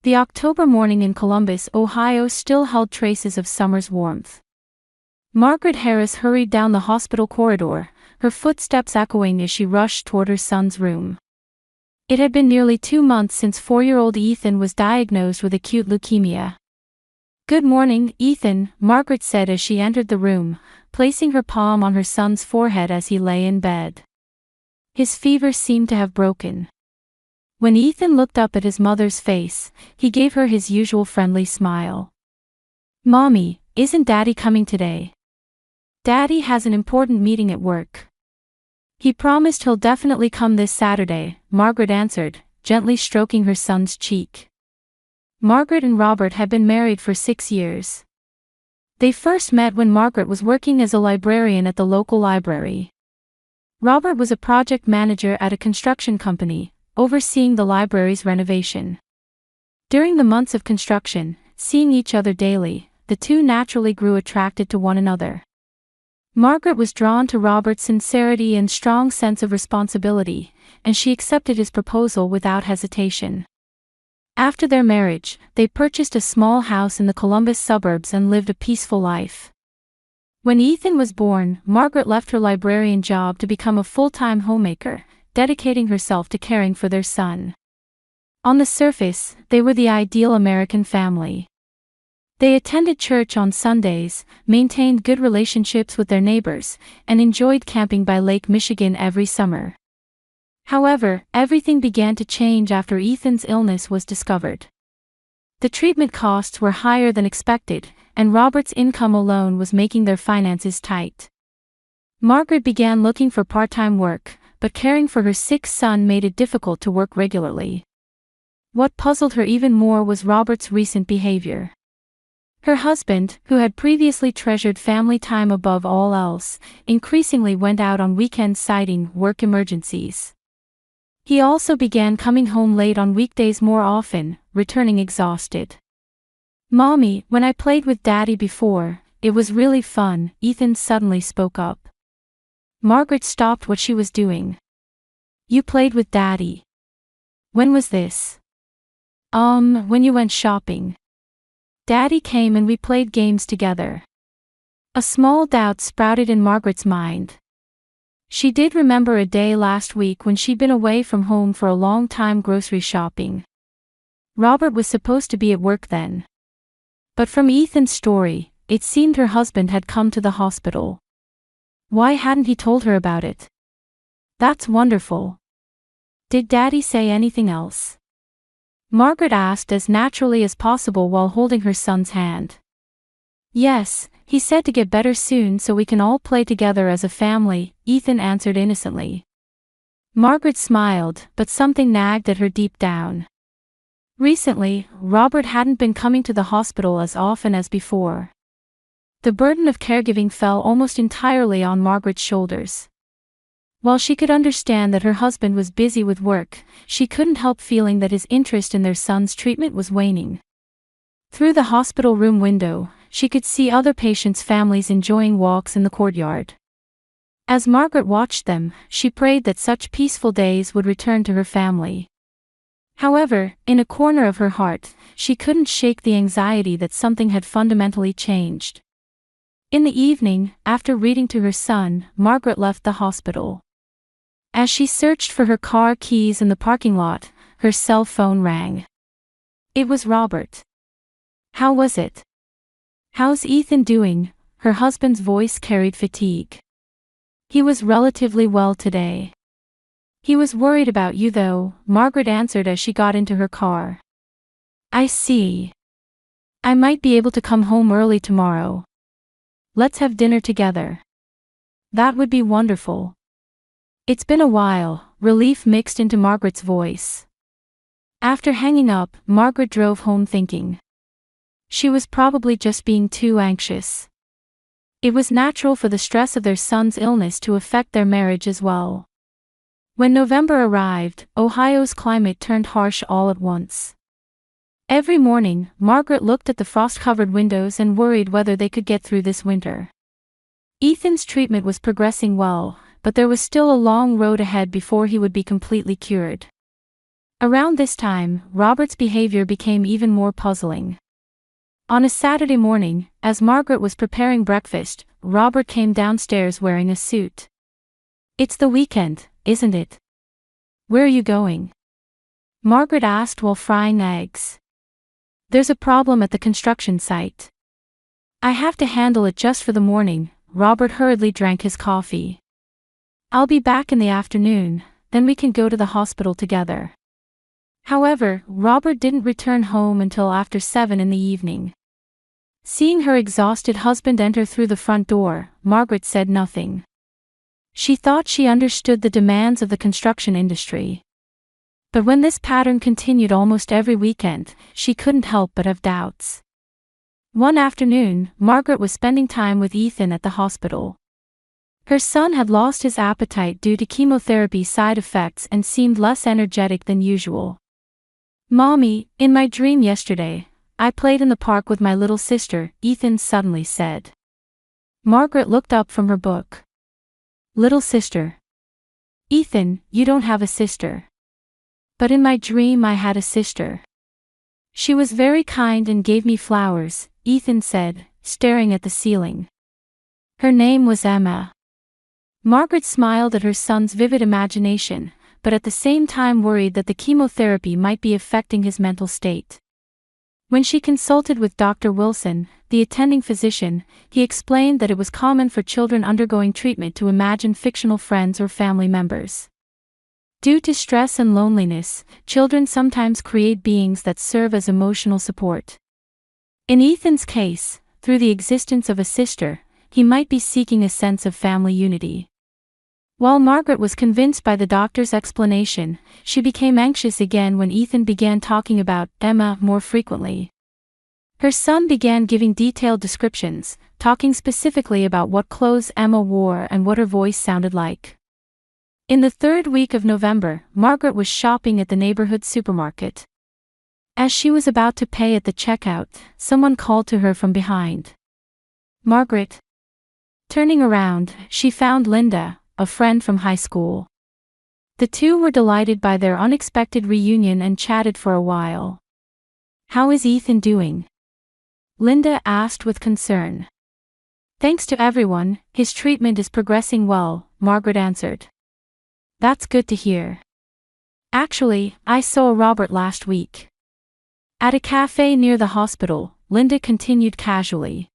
The October morning in Columbus, Ohio still held traces of summer's warmth. Margaret Harris hurried down the hospital corridor, her footsteps echoing as she rushed toward her son's room. It had been nearly 2 months since 4-year-old Ethan was diagnosed with acute leukemia. "Good morning, Ethan," Margaret said as she entered the room, placing her palm on her son's forehead as he lay in bed. His fever seemed to have broken. When Ethan looked up at his mother's face, he gave her his usual friendly smile. "Mommy, isn't Daddy coming today?" "Daddy has an important meeting at work. He promised he'll definitely come this Saturday," Margaret answered, gently stroking her son's cheek. Margaret and Robert had been married for 6 years. They first met when Margaret was working as a librarian at the local library. Robert was a project manager at a construction company, overseeing the library's renovation. During the months of construction, seeing each other daily, the two naturally grew attracted to one another. Margaret was drawn to Robert's sincerity and strong sense of responsibility, and she accepted his proposal without hesitation. After their marriage, they purchased a small house in the Columbus suburbs and lived a peaceful life. When Ethan was born, Margaret left her librarian job to become a full-time homemaker, dedicating herself to caring for their son. On the surface, they were the ideal American family. They attended church on Sundays, maintained good relationships with their neighbors, and enjoyed camping by Lake Michigan every summer. However, everything began to change after Ethan's illness was discovered. The treatment costs were higher than expected, and Robert's income alone was making their finances tight. Margaret began looking for part-time work, but caring for her sick son made it difficult to work regularly. What puzzled her even more was Robert's recent behavior. Her husband, who had previously treasured family time above all else, increasingly went out on weekends citing work emergencies. He also began coming home late on weekdays more often, returning exhausted. "Mommy, when I played with Daddy before, it was really fun," Ethan suddenly spoke up. Margaret stopped what she was doing. "You played with Daddy? When was this?" When you went shopping. Daddy came and we played games together." A small doubt sprouted in Margaret's mind. She did remember a day last week when she'd been away from home for a long time grocery shopping. Robert was supposed to be at work then. But from Ethan's story, it seemed her husband had come to the hospital. Why hadn't he told her about it? "That's wonderful. Did Daddy say anything else?" Margaret asked as naturally as possible while holding her son's hand. "Yes, he said to get better soon so we can all play together as a family," Ethan answered innocently. Margaret smiled, but something nagged at her deep down. Recently, Robert hadn't been coming to the hospital as often as before. The burden of caregiving fell almost entirely on Margaret's shoulders. While she could understand that her husband was busy with work, she couldn't help feeling that his interest in their son's treatment was waning. Through the hospital room window, she could see other patients' families enjoying walks in the courtyard. As Margaret watched them, she prayed that such peaceful days would return to her family. However, in a corner of her heart, she couldn't shake the anxiety that something had fundamentally changed. In the evening, after reading to her son, Margaret left the hospital. As she searched for her car keys in the parking lot, her cell phone rang. It was Robert. "How was it? How's Ethan doing?" Her husband's voice carried fatigue. "He was relatively well today. He was worried about you though," Margaret answered as she got into her car. "I see. I might be able to come home early tomorrow. Let's have dinner together." "That would be wonderful." "It's been a while," relief mixed into Margaret's voice. After hanging up, Margaret drove home thinking. She was probably just being too anxious. It was natural for the stress of their son's illness to affect their marriage as well. When November arrived, Ohio's climate turned harsh all at once. Every morning, Margaret looked at the frost-covered windows and worried whether they could get through this winter. Ethan's treatment was progressing well, but there was still a long road ahead before he would be completely cured. Around this time, Robert's behavior became even more puzzling. On a Saturday morning, as Margaret was preparing breakfast, Robert came downstairs wearing a suit. "It's the weekend, isn't it? Where are you going?" Margaret asked while frying eggs. "There's a problem at the construction site. I have to handle it just for the morning." Robert hurriedly drank his coffee. "I'll be back in the afternoon, then we can go to the hospital together." However, Robert didn't return home until after 7 in the evening. Seeing her exhausted husband enter through the front door, Margaret said nothing. She thought she understood the demands of the construction industry. But when this pattern continued almost every weekend, she couldn't help but have doubts. One afternoon, Margaret was spending time with Ethan at the hospital. Her son had lost his appetite due to chemotherapy side effects and seemed less energetic than usual. "Mommy, in my dream yesterday, I played in the park with my little sister," Ethan suddenly said. Margaret looked up from her book. "Little sister? Ethan, you don't have a sister." "But in my dream I had a sister. She was very kind and gave me flowers," Ethan said, staring at the ceiling. "Her name was Emma." Margaret smiled at her son's vivid imagination, but at the same time worried that the chemotherapy might be affecting his mental state. When she consulted with Dr. Wilson, the attending physician, he explained that it was common for children undergoing treatment to imagine fictional friends or family members. Due to stress and loneliness, children sometimes create beings that serve as emotional support. In Ethan's case, through the existence of a sister, he might be seeking a sense of family unity. While Margaret was convinced by the doctor's explanation, she became anxious again when Ethan began talking about Emma more frequently. Her son began giving detailed descriptions, talking specifically about what clothes Emma wore and what her voice sounded like. In the third week of November, Margaret was shopping at the neighborhood supermarket. As she was about to pay at the checkout, someone called to her from behind. "Margaret." Turning around, she found Linda, a friend from high school. The two were delighted by their unexpected reunion and chatted for a while. "How is Ethan doing?" Linda asked with concern. "Thanks to everyone, his treatment is progressing well," Margaret answered. "That's good to hear. Actually, I saw Robert last week. At a cafe near the hospital," Linda continued casually.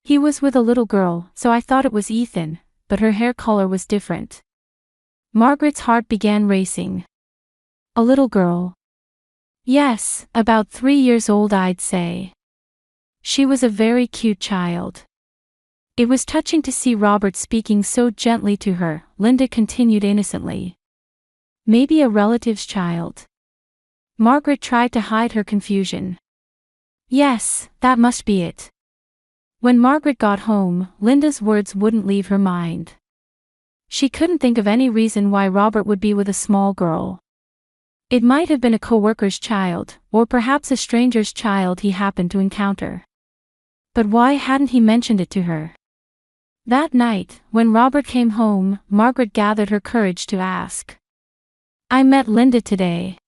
"He was with a little girl, so I thought it was Ethan, but her hair color was different." Margaret's heart began racing. "A little girl?" "Yes, about 3 years old I'd say. She was a very cute child." "It was touching to see Robert speaking so gently to her," Linda continued innocently. "Maybe a relative's child." Margaret tried to hide her confusion. "Yes, that must be it." When Margaret got home, Linda's words wouldn't leave her mind. She couldn't think of any reason why Robert would be with a small girl. It might have been a co-worker's child, or perhaps a stranger's child he happened to encounter. But why hadn't he mentioned it to her? That night, when Robert came home, Margaret gathered her courage to ask. "I met Linda today.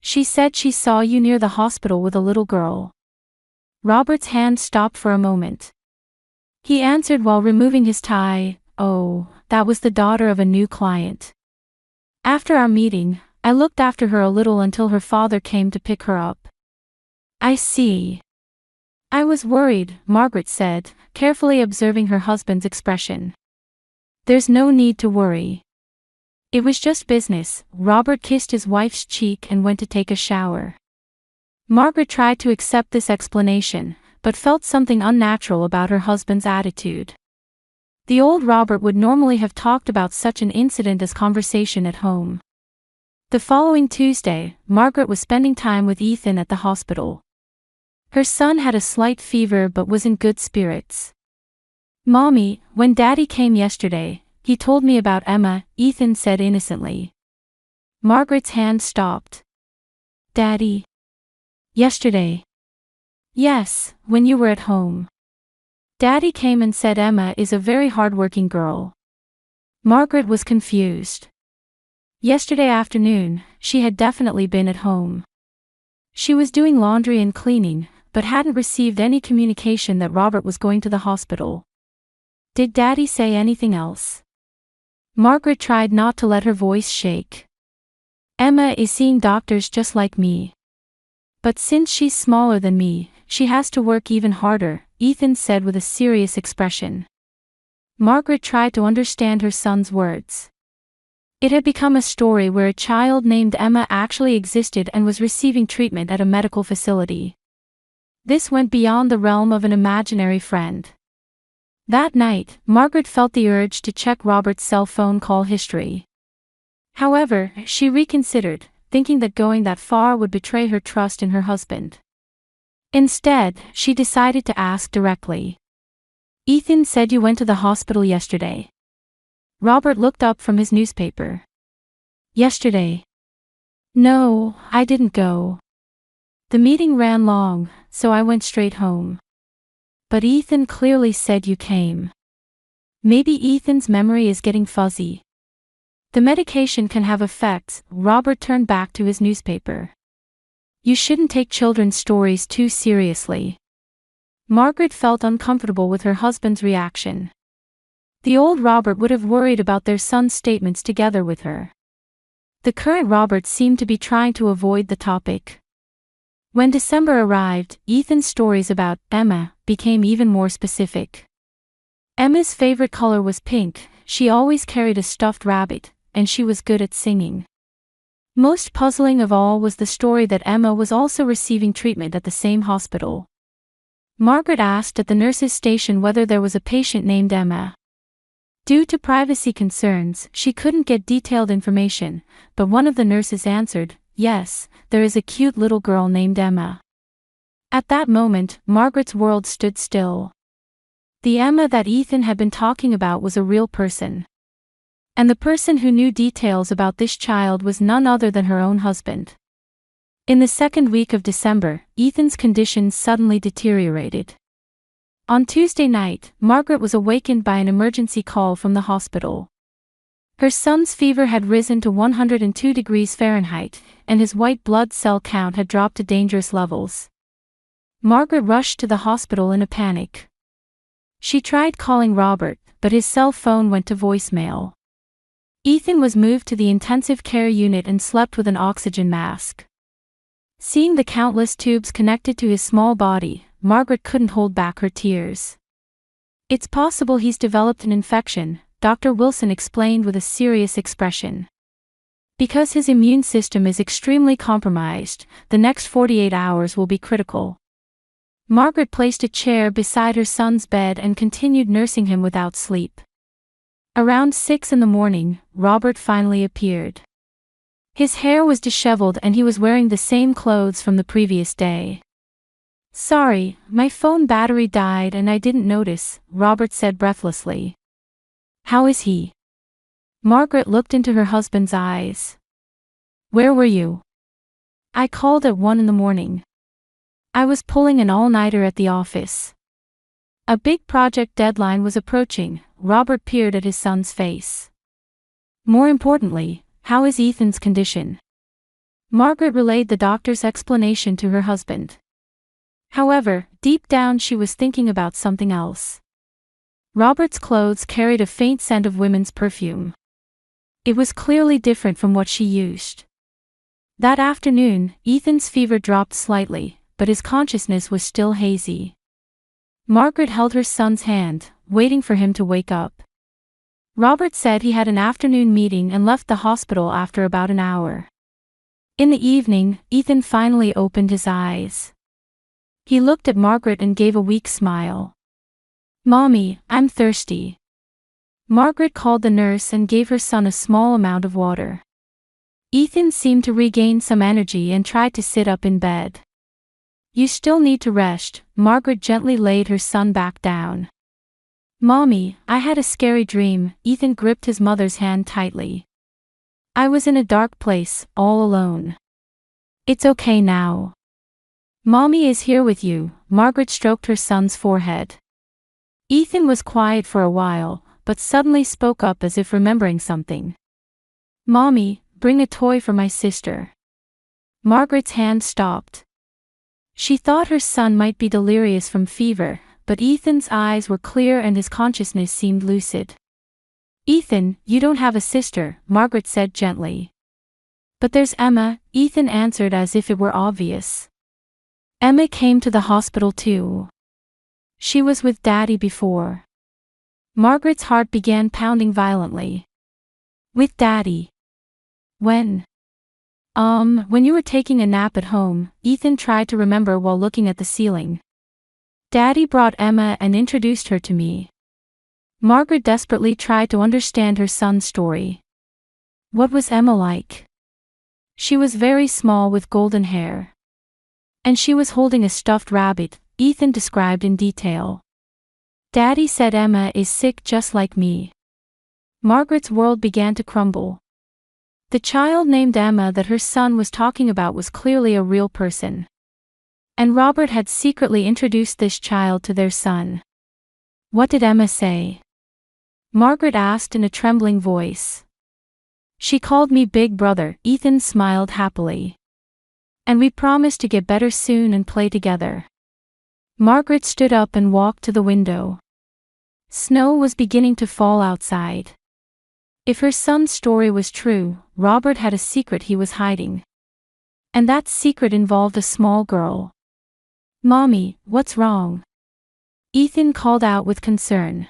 She said she saw you near the hospital with a little girl." Robert's hand stopped for a moment. He answered while removing his tie, "Oh, that was the daughter of a new client. After our meeting, I looked after her a little until her father came to pick her up." "I see." "I was worried," Margaret said, carefully observing her husband's expression. "There's no need to worry. It was just business." Robert kissed his wife's cheek and went to take a shower. Margaret tried to accept this explanation, but felt something unnatural about her husband's attitude. The old Robert would normally have talked about such an incident as conversation at home. The following Tuesday, Margaret was spending time with Ethan at the hospital. Her son had a slight fever but was in good spirits. "Mommy, when Daddy came yesterday, he told me about Emma," Ethan said innocently. Margaret's hand stopped. "Daddy? Yesterday?" "Yes, when you were at home. Daddy came and said Emma is a very hardworking girl." Margaret was confused. Yesterday afternoon, she had definitely been at home. She was doing laundry and cleaning, but hadn't received any communication that Robert was going to the hospital. Did Daddy say anything else? Margaret tried not to let her voice shake. Emma is seeing doctors just like me. But since she's smaller than me, she has to work even harder, Ethan said with a serious expression. Margaret tried to understand her son's words. It had become a story where a child named Emma actually existed and was receiving treatment at a medical facility. This went beyond the realm of an imaginary friend. That night, Margaret felt the urge to check Robert's cell phone call history. However, she reconsidered, thinking that going that far would betray her trust in her husband. Instead, she decided to ask directly. Ethan said you went to the hospital yesterday. Robert looked up from his newspaper. Yesterday? No, I didn't go. The meeting ran long, so I went straight home. But Ethan clearly said you came. Maybe Ethan's memory is getting fuzzy. The medication can have effects. Robert turned back to his newspaper. You shouldn't take children's stories too seriously. Margaret felt uncomfortable with her husband's reaction. The old Robert would have worried about their son's statements together with her. The current Robert seemed to be trying to avoid the topic. When December arrived, Ethan's stories about Emma became even more specific. Emma's favorite color was pink, she always carried a stuffed rabbit, and she was good at singing. Most puzzling of all was the story that Emma was also receiving treatment at the same hospital. Margaret asked at the nurse's station whether there was a patient named Emma. Due to privacy concerns, she couldn't get detailed information, but one of the nurses answered, yes, there is a cute little girl named Emma. At that moment, Margaret's world stood still. The Emma that Ethan had been talking about was a real person. And the person who knew details about this child was none other than her own husband. In the second week of December, Ethan's condition suddenly deteriorated. On Tuesday night, Margaret was awakened by an emergency call from the hospital. Her son's fever had risen to 102 degrees Fahrenheit, and his white blood cell count had dropped to dangerous levels. Margaret rushed to the hospital in a panic. She tried calling Robert, but his cell phone went to voicemail. Ethan was moved to the intensive care unit and slept with an oxygen mask. Seeing the countless tubes connected to his small body, Margaret couldn't hold back her tears. It's possible he's developed an infection, Dr. Wilson explained with a serious expression. Because his immune system is extremely compromised, the next 48 hours will be critical. Margaret placed a chair beside her son's bed and continued nursing him without sleep. Around 6 in the morning, Robert finally appeared. His hair was disheveled and he was wearing the same clothes from the previous day. Sorry, my phone battery died and I didn't notice, Robert said breathlessly. How is he? Margaret looked into her husband's eyes. Where were you? I called at 1 in the morning. I was pulling an all-nighter at the office. A big project deadline was approaching. Robert peered at his son's face. More importantly, how is Ethan's condition? Margaret relayed the doctor's explanation to her husband. However, deep down she was thinking about something else. Robert's clothes carried a faint scent of women's perfume. It was clearly different from what she used. That afternoon, Ethan's fever dropped slightly, but his consciousness was still hazy. Margaret held her son's hand, waiting for him to wake up. Robert said he had an afternoon meeting and left the hospital after about an hour. In the evening, Ethan finally opened his eyes. He looked at Margaret and gave a weak smile. Mommy, I'm thirsty. Margaret called the nurse and gave her son a small amount of water. Ethan seemed to regain some energy and tried to sit up in bed. You still need to rest, Margaret gently laid her son back down. Mommy, I had a scary dream, Ethan gripped his mother's hand tightly. I was in a dark place, all alone. It's okay now. Mommy is here with you, Margaret stroked her son's forehead. Ethan was quiet for a while, but suddenly spoke up as if remembering something. Mommy, bring a toy for my sister." Margaret's hand stopped. She thought her son might be delirious from fever, but Ethan's eyes were clear and his consciousness seemed lucid. "Ethan, you don't have a sister," Margaret said gently. "But there's Emma," Ethan answered as if it were obvious. "Emma came to the hospital too. She was with Daddy before." Margaret's heart began pounding violently. "With Daddy? When?" When you were taking a nap at home," Ethan tried to remember while looking at the ceiling. "Daddy brought Emma and introduced her to me." Margaret desperately tried to understand her son's story. What was Emma like? She was very small with golden hair. And she was holding a stuffed rabbit, Ethan described in detail. "Daddy said Emma is sick just like me." Margaret's world began to crumble. The child named Emma that her son was talking about was clearly a real person. And Robert had secretly introduced this child to their son. "What did Emma say?" Margaret asked in a trembling voice. "She called me Big Brother," Ethan smiled happily. "And we promised to get better soon and play together." Margaret stood up and walked to the window. Snow was beginning to fall outside. If her son's story was true, Robert had a secret he was hiding. And that secret involved a small girl. "Mommy, what's wrong?" Ethan called out with concern.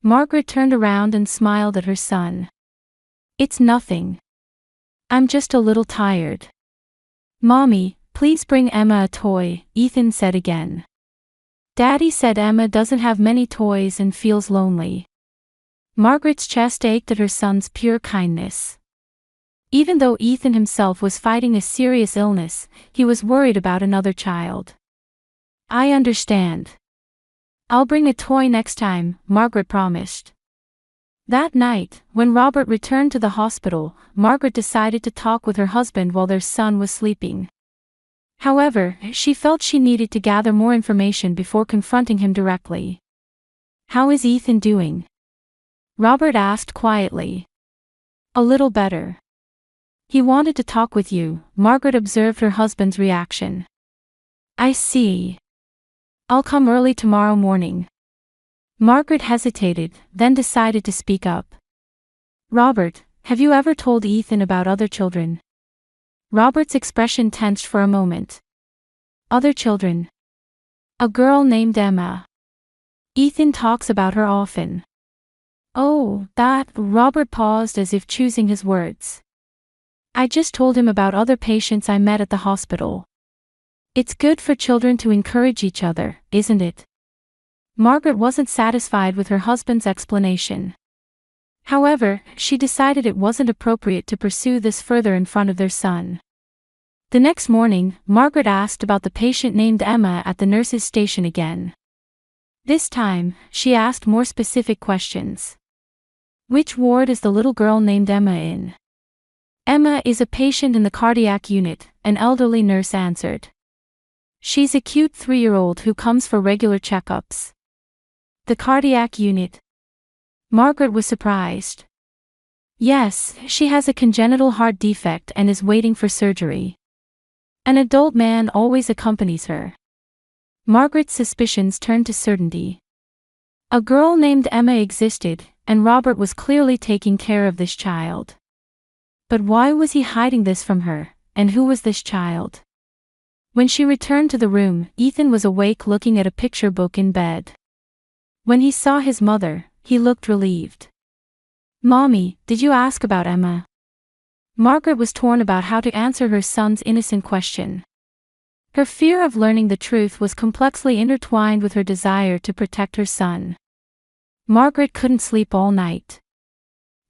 Margaret turned around and smiled at her son. "It's nothing. I'm just a little tired." "Mommy, please bring Emma a toy," Ethan said again. "Daddy said Emma doesn't have many toys and feels lonely." Margaret's chest ached at her son's pure kindness. Even though Ethan himself was fighting a serious illness, he was worried about another child. "I understand. I'll bring a toy next time," Margaret promised. That night, when Robert returned to the hospital, Margaret decided to talk with her husband while their son was sleeping. However, she felt she needed to gather more information before confronting him directly. "How is Ethan doing?" Robert asked quietly. "A little better. He wanted to talk with you," Margaret observed her husband's reaction. "I see. I'll come early tomorrow morning." Margaret hesitated, then decided to speak up. "Robert, have you ever told Ethan about other children?" Robert's expression tensed for a moment. "Other children? A girl named Emma. Ethan talks about her often." "Oh, that," Robert paused as if choosing his words. "I just told him about other patients I met at the hospital. It's good for children to encourage each other, isn't it?" Margaret wasn't satisfied with her husband's explanation. However, she decided it wasn't appropriate to pursue this further in front of their son. The next morning, Margaret asked about the patient named Emma at the nurse's station again. This time, she asked more specific questions. "Which ward is the little girl named Emma in?" "Emma is a patient in the cardiac unit," an elderly nurse answered. "She's a cute 3-year-old who comes for regular checkups." "The cardiac unit?" Margaret was surprised. "Yes, she has a congenital heart defect and is waiting for surgery. An adult man always accompanies her." Margaret's suspicions turned to certainty. A girl named Emma existed, and Robert was clearly taking care of this child. But why was he hiding this from her, and who was this child? When she returned to the room, Ethan was awake looking at a picture book in bed. When he saw his mother, he looked relieved. "Mommy, did you ask about Emma?" Margaret was torn about how to answer her son's innocent question. Her fear of learning the truth was complexly intertwined with her desire to protect her son. Margaret couldn't sleep all night.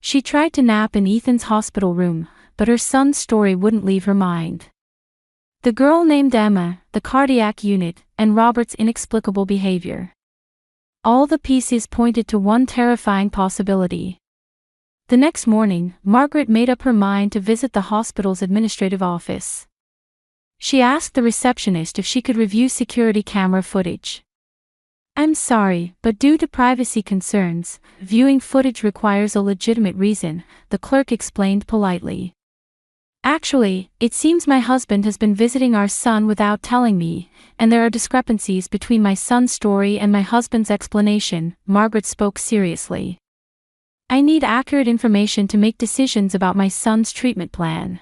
She tried to nap in Ethan's hospital room, but her son's story wouldn't leave her mind. The girl named Emma, the cardiac unit, and Robert's inexplicable behavior. All the pieces pointed to one terrifying possibility. The next morning, Margaret made up her mind to visit the hospital's administrative office. She asked the receptionist if she could review security camera footage. "I'm sorry, but due to privacy concerns, viewing footage requires a legitimate reason," the clerk explained politely. Actually, it seems my husband has been visiting our son without telling me, and there are discrepancies between my son's story and my husband's explanation. Margaret spoke seriously. I need accurate information to make decisions about my son's treatment plan.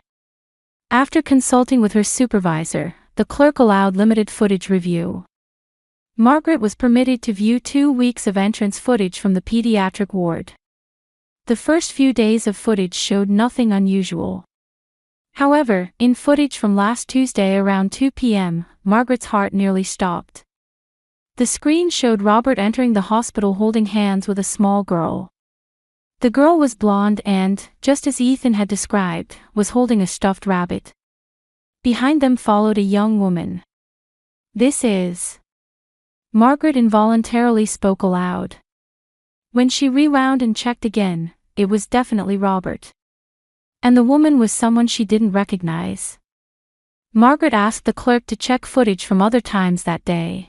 After consulting with her supervisor, the clerk allowed limited footage review. Margaret was permitted to view 2 weeks of entrance footage from the pediatric ward. The first few days of footage showed nothing unusual. However, in footage from last Tuesday around 2 p.m., Margaret's heart nearly stopped. The screen showed Robert entering the hospital holding hands with a small girl. The girl was blonde and, just as Ethan had described, was holding a stuffed rabbit. Behind them followed a young woman. This is... Margaret involuntarily spoke aloud. When she rewound and checked again, it was definitely Robert. And the woman was someone she didn't recognize. Margaret asked the clerk to check footage from other times that day.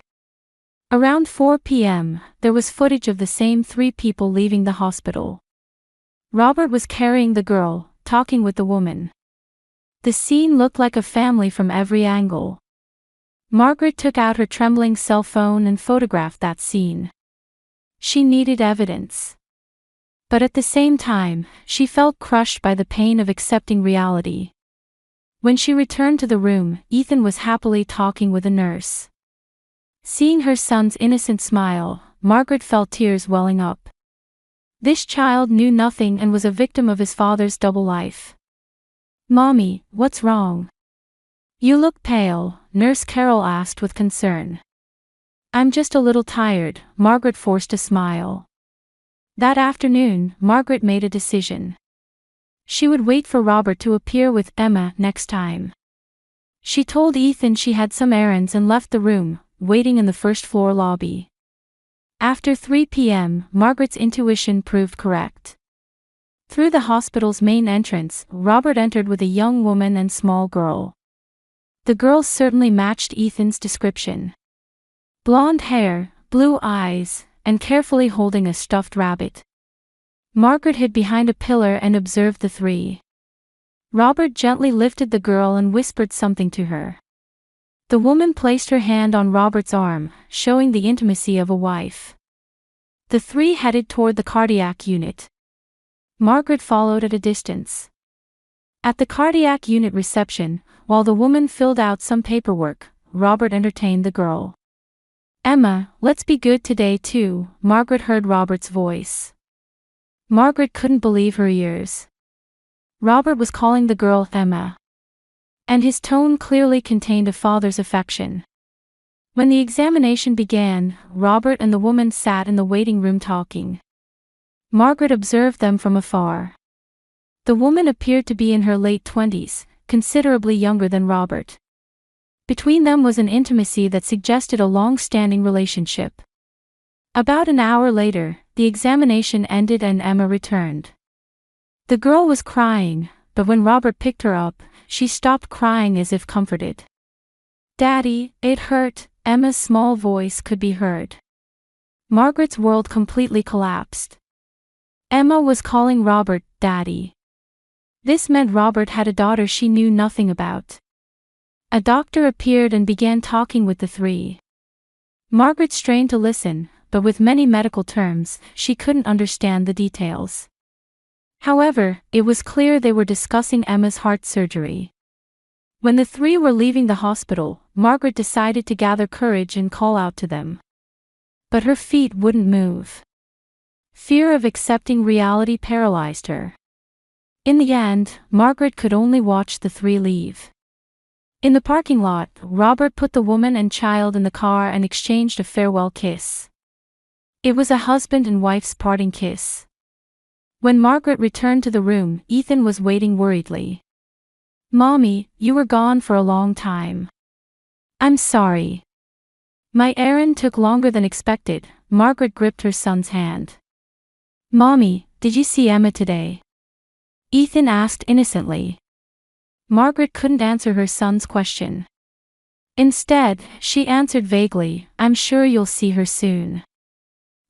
Around 4 p.m., there was footage of the same 3 people leaving the hospital. Robert was carrying the girl, talking with the woman. The scene looked like a family from every angle. Margaret took out her trembling cell phone and photographed that scene. She needed evidence. But at the same time, she felt crushed by the pain of accepting reality. When she returned to the room, Ethan was happily talking with a nurse. Seeing her son's innocent smile, Margaret felt tears welling up. This child knew nothing and was a victim of his father's double life. "Mommy, what's wrong? You look pale," Nurse Carol asked with concern. "I'm just a little tired," Margaret forced a smile. That afternoon, Margaret made a decision. She would wait for Robert to appear with Emma next time. She told Ethan she had some errands and left the room, waiting in the first-floor lobby. After 3 p.m., Margaret's intuition proved correct. Through the hospital's main entrance, Robert entered with a young woman and small girl. The girl certainly matched Ethan's description. Blonde hair, blue eyes, and carefully holding a stuffed rabbit. Margaret hid behind a pillar and observed the 3. Robert gently lifted the girl and whispered something to her. The woman placed her hand on Robert's arm, showing the intimacy of a wife. The 3 headed toward the cardiac unit. Margaret followed at a distance. At the cardiac unit reception, while the woman filled out some paperwork, Robert entertained the girl. "Emma, let's be good today too," Margaret heard Robert's voice. Margaret couldn't believe her ears. Robert was calling the girl Emma. And his tone clearly contained a father's affection. When the examination began, Robert and the woman sat in the waiting room talking. Margaret observed them from afar. The woman appeared to be in her late 20s, considerably younger than Robert. Between them was an intimacy that suggested a long-standing relationship. About an hour later, the examination ended and Emma returned. The girl was crying, but when Robert picked her up, she stopped crying as if comforted. "Daddy, it hurt," Emma's small voice could be heard. Margaret's world completely collapsed. Emma was calling Robert Daddy. This meant Robert had a daughter she knew nothing about. A doctor appeared and began talking with the 3. Margaret strained to listen, but with many medical terms, she couldn't understand the details. However, it was clear they were discussing Emma's heart surgery. When the 3 were leaving the hospital, Margaret decided to gather courage and call out to them. But her feet wouldn't move. Fear of accepting reality paralyzed her. In the end, Margaret could only watch the 3 leave. In the parking lot, Robert put the woman and child in the car and exchanged a farewell kiss. It was a husband and wife's parting kiss. When Margaret returned to the room, Ethan was waiting worriedly. "Mommy, you were gone for a long time. I'm sorry. My errand took longer than expected." Margaret gripped her son's hand. "Mommy, did you see Emma today?" Ethan asked innocently. Margaret couldn't answer her son's question. Instead, she answered vaguely, "I'm sure you'll see her soon."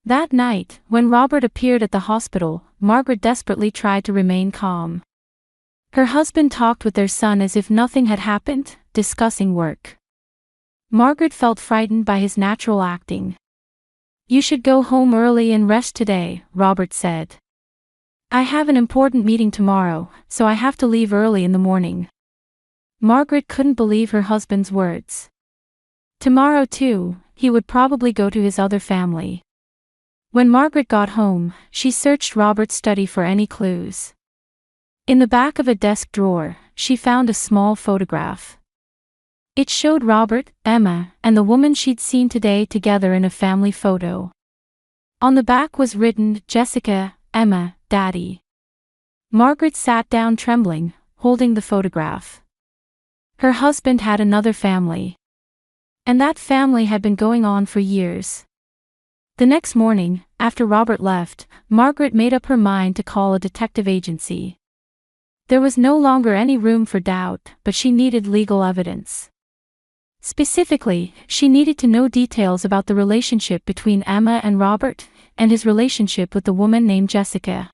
That night, when Robert appeared at the hospital, Margaret desperately tried to remain calm. Her husband talked with their son as if nothing had happened, discussing work. Margaret felt frightened by his natural acting. "You should go home early and rest today," Robert said. "I have an important meeting tomorrow, so I have to leave early in the morning." Margaret couldn't believe her husband's words. Tomorrow too, he would probably go to his other family. When Margaret got home, she searched Robert's study for any clues. In the back of a desk drawer, she found a small photograph. It showed Robert, Emma, and the woman she'd seen today together in a family photo. On the back was written, "Jessica, Emma, Daddy." Margaret sat down trembling, holding the photograph. Her husband had another family. And that family had been going on for years. The next morning, after Robert left, Margaret made up her mind to call a detective agency. There was no longer any room for doubt, but she needed legal evidence. Specifically, she needed to know details about the relationship between Emma and Robert, and his relationship with the woman named Jessica.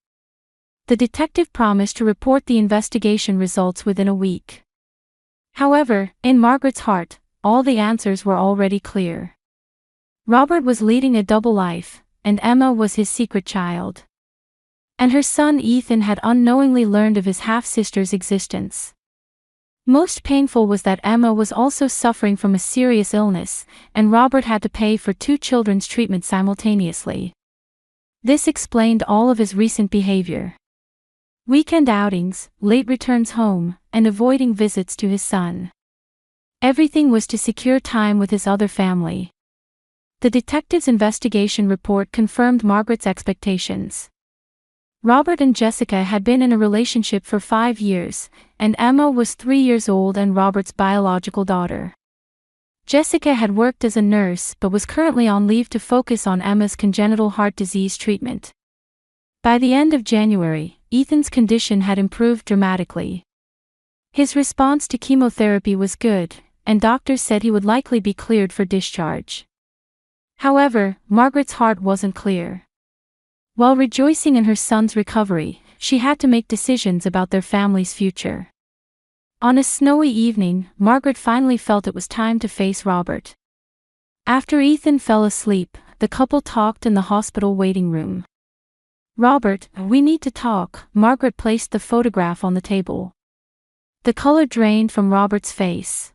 The detective promised to report the investigation results within a week. However, in Margaret's heart, all the answers were already clear. Robert was leading a double life, and Emma was his secret child. And her son Ethan had unknowingly learned of his half-sister's existence. Most painful was that Emma was also suffering from a serious illness, and Robert had to pay for two children's treatment simultaneously. This explained all of his recent behavior. Weekend outings, late returns home, and avoiding visits to his son. Everything was to secure time with his other family. The detective's investigation report confirmed Margaret's expectations. Robert and Jessica had been in a relationship for 5 years, and Emma was 3 years old and Robert's biological daughter. Jessica had worked as a nurse but was currently on leave to focus on Emma's congenital heart disease treatment. By the end of January, Ethan's condition had improved dramatically. His response to chemotherapy was good, and doctors said he would likely be cleared for discharge. However, Margaret's heart wasn't clear. While rejoicing in her son's recovery, she had to make decisions about their family's future. On a snowy evening, Margaret finally felt it was time to face Robert. After Ethan fell asleep, the couple talked in the hospital waiting room. "Robert, we need to talk." Margaret placed the photograph on the table. The color drained from Robert's face.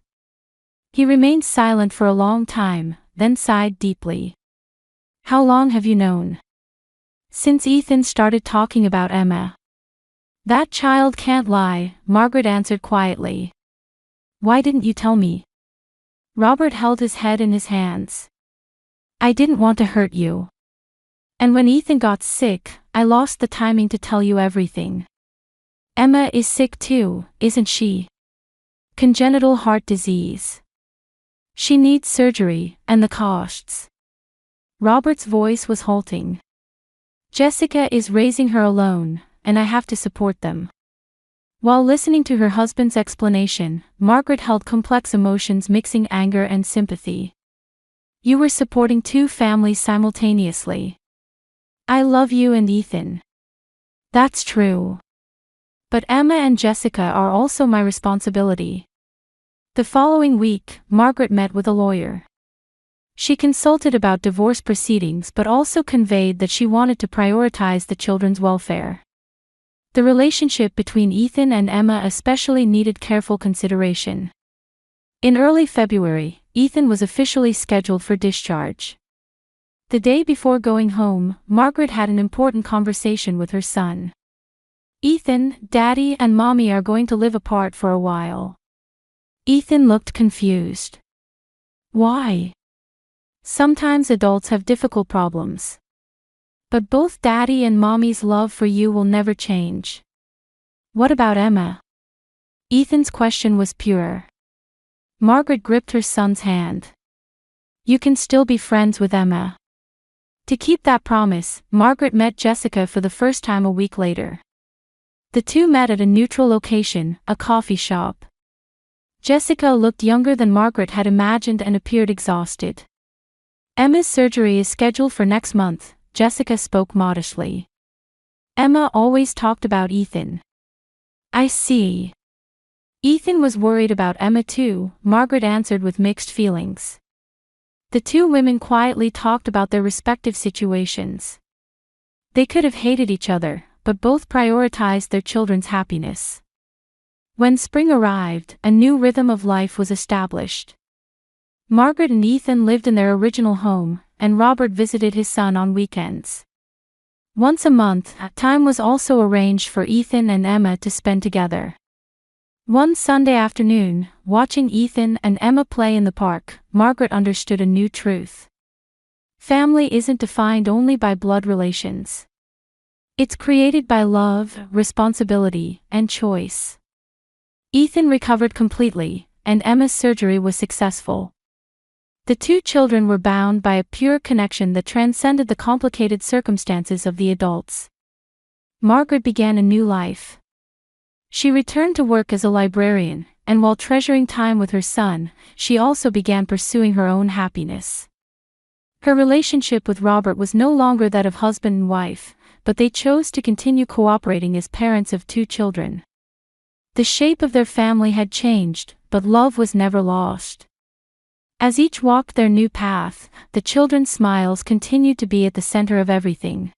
He remained silent for a long time, then sighed deeply. "How long have you known?" "Since Ethan started talking about Emma." "That child can't lie," Margaret answered quietly. "Why didn't you tell me?" Robert held his head in his hands. "I didn't want to hurt you. And when Ethan got sick, I lost the timing to tell you everything. Emma is sick too, isn't she? Congenital heart disease. She needs surgery, and the costs." Robert's voice was halting. "Jessica is raising her alone, and I have to support them." While listening to her husband's explanation, Margaret held complex emotions mixing anger and sympathy. "You were supporting two families simultaneously. I love you and Ethan. That's true. But Emma and Jessica are also my responsibility." The following week, Margaret met with a lawyer. She consulted about divorce proceedings but also conveyed that she wanted to prioritize the children's welfare. The relationship between Ethan and Emma especially needed careful consideration. In early February, Ethan was officially scheduled for discharge. The day before going home, Margaret had an important conversation with her son. "Ethan, Daddy and Mommy are going to live apart for a while." Ethan looked confused. "Why?" "Sometimes adults have difficult problems. But both Daddy and Mommy's love for you will never change." "What about Emma?" Ethan's question was pure. Margaret gripped her son's hand. "You can still be friends with Emma." To keep that promise, Margaret met Jessica for the first time a week later. The two met at a neutral location, a coffee shop. Jessica looked younger than Margaret had imagined and appeared exhausted. "Emma's surgery is scheduled for next month," Jessica spoke modestly. "Emma always talked about Ethan. I see. Ethan was worried about Emma too, Margaret answered with mixed feelings. The two women quietly talked about their respective situations. They could have hated each other, but both prioritized their children's happiness. When spring arrived, a new rhythm of life was established. Margaret and Ethan lived in their original home, and Robert visited his son on weekends. Once a month, time was also arranged for Ethan and Emma to spend together. One Sunday afternoon, watching Ethan and Emma play in the park, Margaret understood a new truth. Family isn't defined only by blood relations. It's created by love, responsibility, and choice. Ethan recovered completely, and Emma's surgery was successful. The two children were bound by a pure connection that transcended the complicated circumstances of the adults. Margaret began a new life. She returned to work as a librarian, and while treasuring time with her son, she also began pursuing her own happiness. Her relationship with Robert was no longer that of husband and wife, but they chose to continue cooperating as parents of two children. The shape of their family had changed, but love was never lost. As each walked their new path, the children's smiles continued to be at the center of everything.